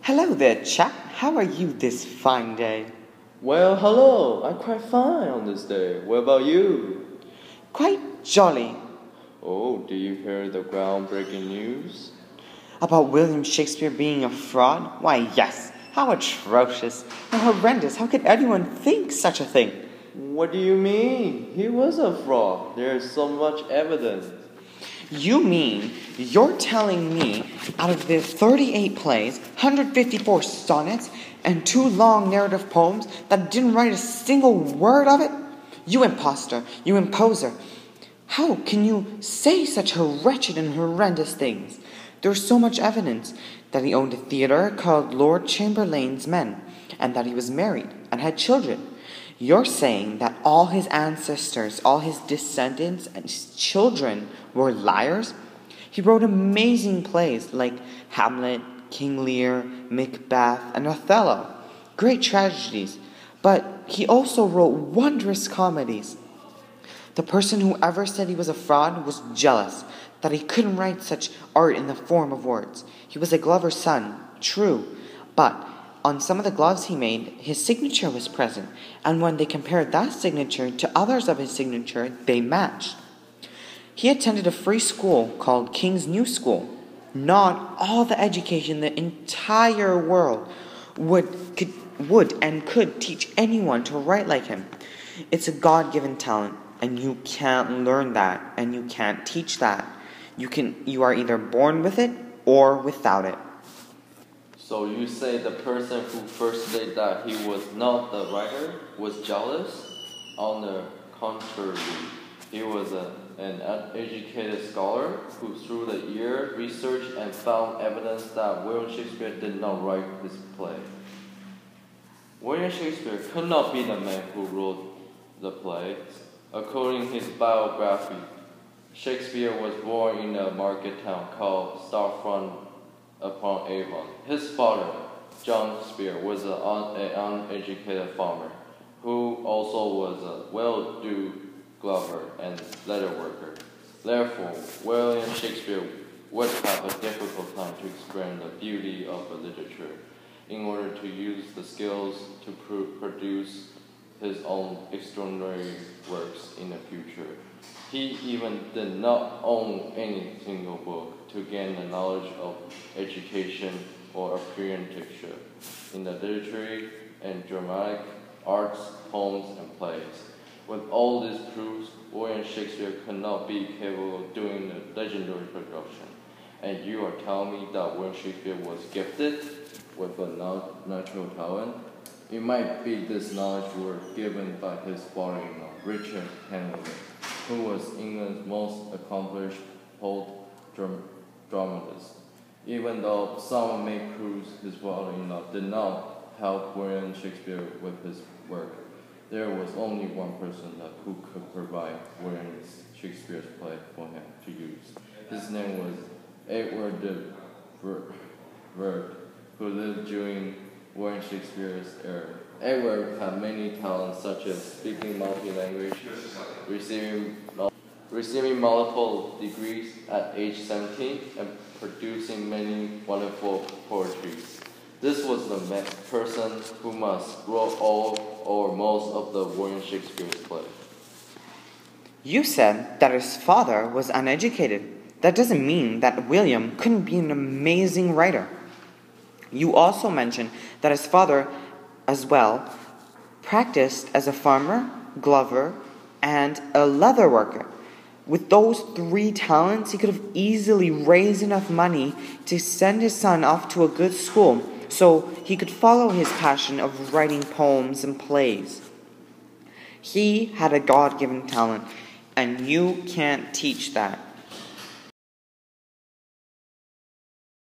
Hello there, chap. How are you this fine day? Well, hello. I'm quite fine on this day. What about you? Quite jolly. Oh, do you hear the groundbreaking news? About William Shakespeare being a fraud? Why, yes. How atrocious and horrendous. How could anyone think such a thing? What do you mean? He was a fraud. There is so much evidence. You mean you're telling me out of the 38 plays, 154 sonnets, and 2 long narrative poems that didn't write a single word of it? You impostor, you imposer. How can you say such wretched and horrendous things? There's so much evidence that he owned a theater called Lord Chamberlain's Men, and that he was married and had children. You're saying that all his ancestors, all his descendants and his children were liars? He wrote amazing plays like Hamlet, King Lear, Macbeth, and Othello. Great tragedies. But he also wrote wondrous comedies. The person who ever said he was a fraud was jealous that he couldn't write such art in the form of words. He was a glover's son, true, but on some of the gloves he made, his signature was present, and when they compared that signature to others of his signature, they matched. He attended a free school called King's New School. Not all the education in the entire world would and could teach anyone to write like him. It's a God-given talent, and you can't learn that, and you can't teach that. You are either born with it or without it. So you say the person who first said that he was not the writer was jealous? On the contrary, he was an uneducated scholar who through the year researched and found evidence that William Shakespeare did not write his play. William Shakespeare could not be the man who wrote the play. According to his biography, Shakespeare was born in a market town called Starfront upon Avon. His father, John Shakespeare, was an uneducated farmer who also was a well-to-do glover and leather worker. Therefore, William Shakespeare would have a difficult time to explain the beauty of the literature in order to use the skills to produce his own extraordinary works in the future. He even did not own any single book to gain the knowledge of education or apprenticeship in the literary and dramatic arts, poems, and plays. With all these proofs, William Shakespeare could not be capable of doing the legendary production. And you are telling me that William Shakespeare was gifted with a natural talent? It might be this knowledge were given by his father-in-law, Richard Hamilton, who was England's most accomplished poet dramatist. Even though some may prove his father-in-law did not help William Shakespeare with his work, there was only one person who could provide William Shakespeare's play for him to use. His name was Edward de Vere, who lived during William Shakespeare's era. Edward had many talents such as speaking multi-language, receiving multiple degrees at age 17, and producing many wonderful poetries. This was the person who must wrote all or most of the William Shakespeare's plays. You said that his father was uneducated. That doesn't mean that William couldn't be an amazing writer. You also mentioned that his father, as well, practiced as a farmer, glover, and a leather worker. With those 3 talents, he could have easily raised enough money to send his son off to a good school so he could follow his passion of writing poems and plays. He had a God-given talent, and you can't teach that.